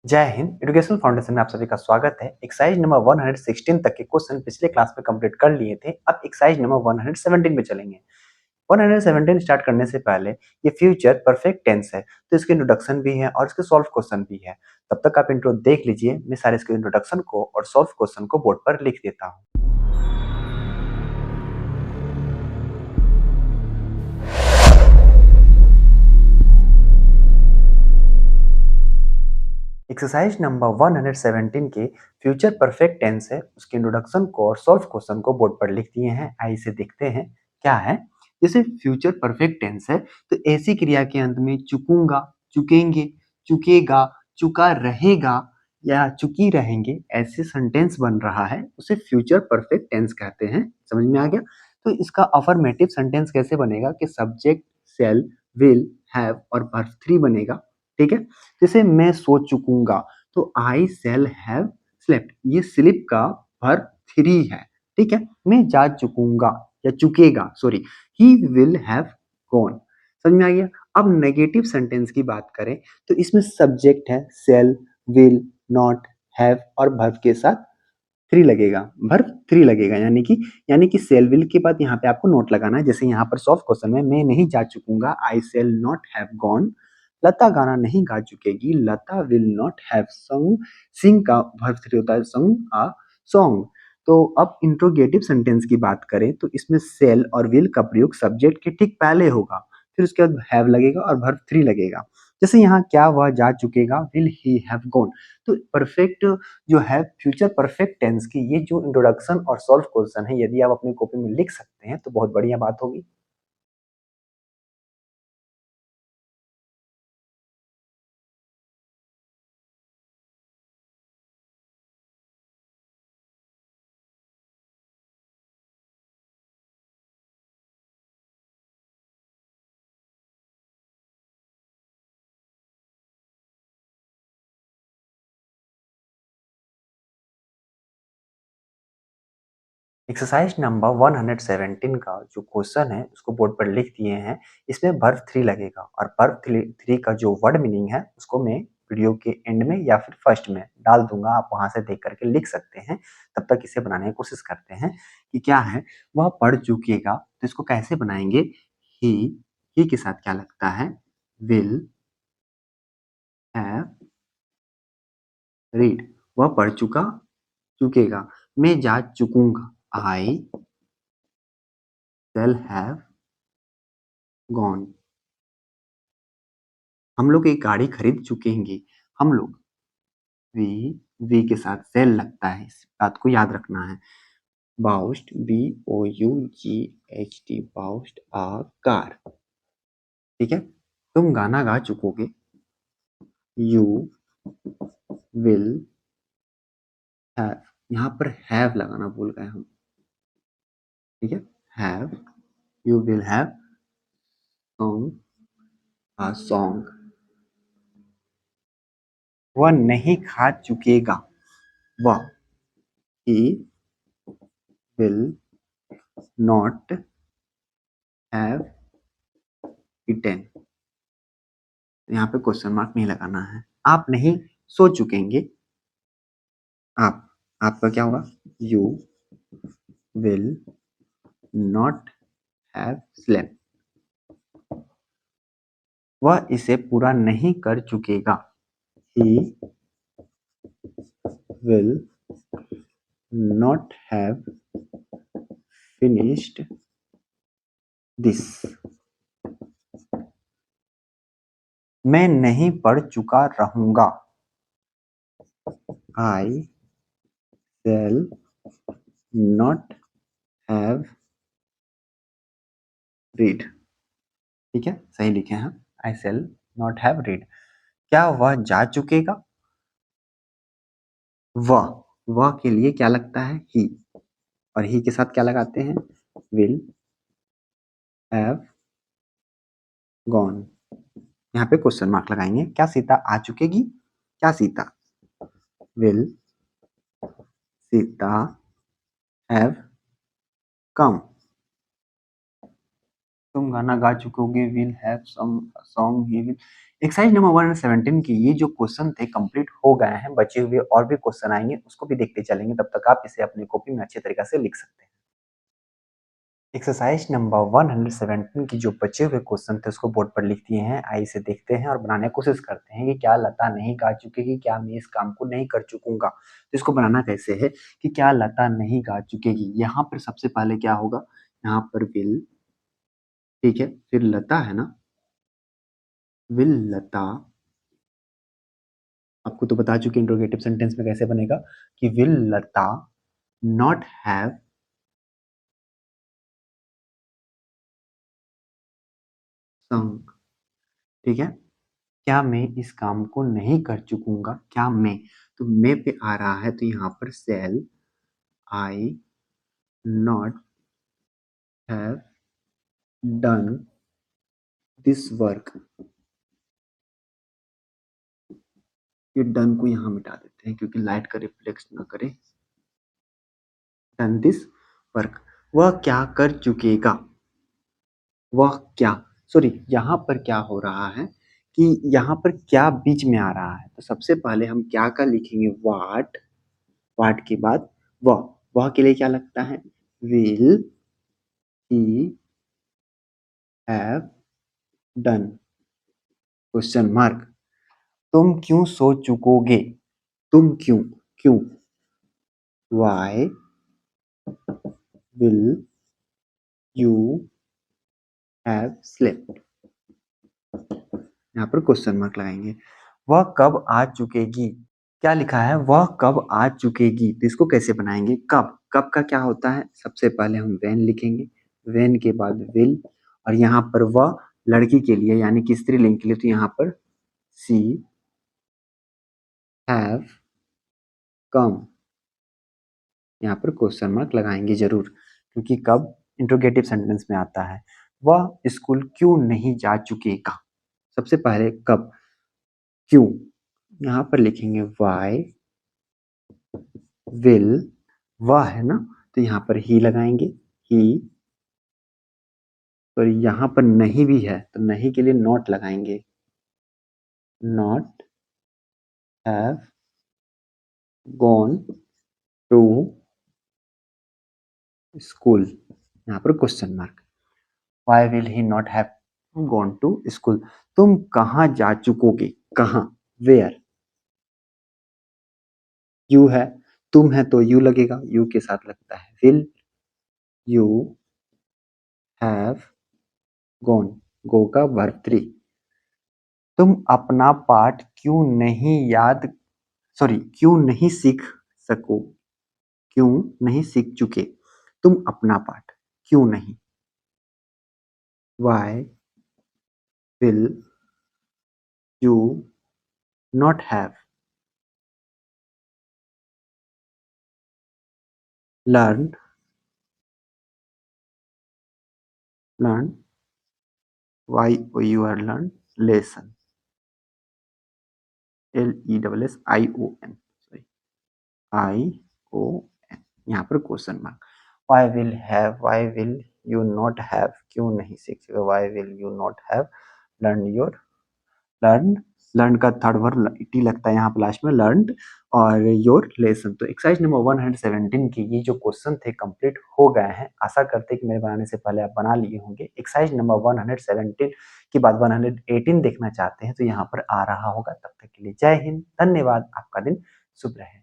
जय Hind. Education foundation में आप सभी का स्वागत है। एक्सरसाइज नंबर 116 तक के क्वेश्चन पिछले क्लास में कंप्लीट कर लिए थे। अब एक्सरसाइज नंबर 117 पे चलेंगे। 117 स्टार्ट करने से पहले ये फ्यूचर परफेक्ट टेंस है, तो इसके इंट्रोडक्शन भी है और इसके सॉल्व क्वेश्चन भी है। तब तक आप इंट्रो देख लीजिए, मैं सारे इसके इंट्रोडक्शन को और सॉल्व क्वेश्चन को बोर्ड पर लिख देता हूँ। एक्सरसाइज नंबर 117 के फ्यूचर परफेक्ट टेंस है, उसके इंट्रोडक्शन को और सॉल्व क्वेश्चन को बोर्ड पर लिख दिए हैं। आइए इसे देखते हैं क्या है। जैसे फ्यूचर परफेक्ट टेंस है तो ऐसी क्रिया के अंत में चुकूंगा, चुकेंगे, चुकेगा, चुका रहेगा या चुकी रहेंगे ऐसे सेंटेंस बन रहा है, उसे फ्यूचर परफेक्ट टेंस कहते हैं। समझ में आ गया? तो इसका अफर्मेटिव सेंटेंस कैसे बनेगा कि सब्जेक्ट, शैल, विल, हैव और वर्ब 3 बनेगा। ठीक है, जैसे मैं सो चुकूंगा तो आई शेल हैव स्लेप्ट, ये स्लीप का वर्ब 3 है। ठीक है, मैं जा चुकूंगा या चुकेगा, sorry, he will have gone. समझ में आ गया? अब नेगेटिव सेंटेंस की बात करें तो इसमें सब्जेक्ट है शेल, विल, नॉट, हैव और वर्ब के साथ 3 लगेगा, वर्ब 3 लगेगा, यानी कि शेल विल के बाद यहाँ पे आपको नोट लगाना है। जैसे यहाँ पर सॉफ्ट क्वेश्चन में मैं नहीं जा चुकूंगा, I shall not have gone. Lata गाना नहीं गा चुकेगी, Lata will not have sung. Sing का वर्ब 3 होता है sung a song। तो अब इंट्रोगेटिव सेंटेंस की बात करें तो इसमें शेल और विल का प्रयोग सब्जेक्ट के ठीक पहले होगा, फिर उसके बाद हैव लगेगा और वर्ब 3 लगेगा। जैसे यहाँ क्या वह जा चुकेगा, विल ही हैव गॉन। तो परफेक्ट जो है फ्यूचर परफेक्ट टेंस की ये जो इंट्रोडक्शन और सॉल्व क्वेश्चन है, यदि आप अपनी कॉपी में लिख सकते हैं तो बहुत बढ़िया बात होगी। एक्सरसाइज नंबर 117 का जो क्वेश्चन है उसको बोर्ड पर लिख दिए हैं। इसमें वर्ब 3 लगेगा और वर्ब 3 का जो वर्ड मीनिंग है उसको मैं वीडियो के एंड में या फिर फर्स्ट में डाल दूंगा, आप वहां से देख करके लिख सकते हैं। तब तक इसे बनाने की कोशिश करते हैं कि क्या है। वह पढ़ चुकेगा तो इसको कैसे बनाएंगे। ही, ही के साथ क्या लगता है, विल हैव रीड, वह पढ़ चुका, चुकेगा। मैं जा चुकूंगा, आई शैल हैव गॉन। हम लोग एक गाड़ी खरीद चुके हैं। हम लोग, वी के साथ सेल लगता है, इस बात को याद रखना है। बाउस्ट, BOUGHT, बाउस्ट आ कार। ठीक है, तुम गाना गा चुकोगे, यू विल हैव, यहाँ पर हैव लगाना भूल गए हम। ठीक है, have, you will have song uh song. वह नहीं खा चुकेगा, वह, ही विल नॉट हैव इटेन। यहाँ पे क्वेश्चन मार्क नहीं लगाना है। आप नहीं सो चुकेंगे, आप, आपका क्या होगा, you will not have slept. वह इसे पूरा नहीं कर चुकेगा, he will not have finished this. मैं नहीं पढ़ चुका रहूंगा, I shall not have read. ठीक है, सही लिखे हैं, I shall not have read. क्या वह जा चुकेगा, वह के लिए क्या लगता है, ही, और ही के साथ क्या लगाते हैं, विल हैव गॉन। यहाँ पे क्वेश्चन मार्क लगाएंगे। क्या सीता आ चुकेगी, क्या Sita, will Sita have come. तुम गाना गा चुकोगे, will have some song he will. Exercise number 117 की ये जो क्वेश्चन थे कंप्लीट हो गए हैं, बचे हुए और भी क्वेश्चन आएंगे उसको भी देखते चलेंगे, तब तक आप इसे अपनी कॉपी में अच्छे तरीके से लिख सकते हैं। एक्सरसाइज नंबर 117 की जो बचे हुए क्वेश्चन थे उसको बोर्ड पर लिख दिए हैं। आइए इसे देखते हैं और बनाने की कोशिश करते हैं कि क्या लता नहीं गा चुकेगी, क्या मैं इस काम को नहीं कर चुकूंगा। तो इसको बनाना कैसे है कि क्या लता नहीं गा चुकेगी। यहाँ पर सबसे पहले क्या होगा, यहाँ पर विल, ठीक है, फिर लता है ना, विल लता, आपको तो बता चुके इंट्रोगेटिव सेंटेंस में कैसे बनेगा कि विल लता नॉट हैव संग, ठीक है। क्या मैं इस काम को नहीं कर चुकूंगा, क्या मैं, तो मैं पे आ रहा है तो यहाँ पर shall I not have done this work, ये डन को यहाँ मिटा देते हैं क्योंकि लाइट का रिफ्लेक्स ना करे। डन दिस वर्क, वह क्या कर चुकेगा, वह क्या, सॉरी यहाँ पर क्या हो रहा है कि यहाँ पर क्या बीच में आ रहा है, तो सबसे पहले हम क्या का लिखेंगे वाट, वाट के बाद वह के लिए क्या लगता है will he have done, question mark. तुम क्यों सो चुकोगे, तुम क्यों, क्यों, why will you have slept, यहाँ पर क्वेश्चन मार्क लगाएंगे। वह कब आ चुकेगी, क्या लिखा है वह कब आ चुकेगी, तो इसको कैसे बनाएंगे, कब, कब का क्या होता है, सबसे पहले हम व्हेन लिखेंगे, व्हेन के बाद विल, और यहाँ पर वह लड़की के लिए यानी कि स्त्रीलिंग के लिए, तो यहाँ पर सी हैव कम, यहाँ पर क्वेश्चन मार्क लगाएंगे जरूर क्योंकि कब इंट्रोगेटिव सेंटेंस में आता है। वह स्कूल क्यों नहीं जा चुकेगा, सबसे पहले कब, क्यों, यहाँ पर लिखेंगे वाई विल, वह है ना, तो यहाँ पर ही लगाएंगे, ही, तो यहाँ पर नहीं भी है तो नहीं के लिए नॉट लगाएंगे, not have gone to school, यहाँ पर question mark. Why will he not have gone to school? तुम कहाँ जा चुकोगे, कहाँ, वेयर, यू है, तुम है तो यू लगेगा, यू के साथ लगता है विल यू हैव गॉन, गो का वर्ब 3। तुम अपना पाठ क्यों नहीं याद, सॉरी क्यों नहीं सीख सको, क्यों नहीं सीख चुके, तुम अपना पाठ क्यों नहीं, why will you not have learn, learn, Y O U R learn, lesson, LESSION, sorry ION, यहाँ पर question mark. Why will you not have, क्यों नहीं सीख सके, why will you not have learn your, learn, learn का third word T लगता है यहाँ पर लास्ट में, लर्न, और योर लेसन। तो एक्सरसाइज नंबर 117 की ये जो क्वेश्चन थे कंप्लीट हो गए हैं। आशा करते हैं कि मेरे बनाने से पहले आप बना लिए होंगे। एक्सरसाइज नंबर 117 के बाद 118 देखना चाहते हैं तो यहाँ पर आ रहा होगा। तब तक के लिए जय हिंद, धन्यवाद, आपका दिन शुभ रहे।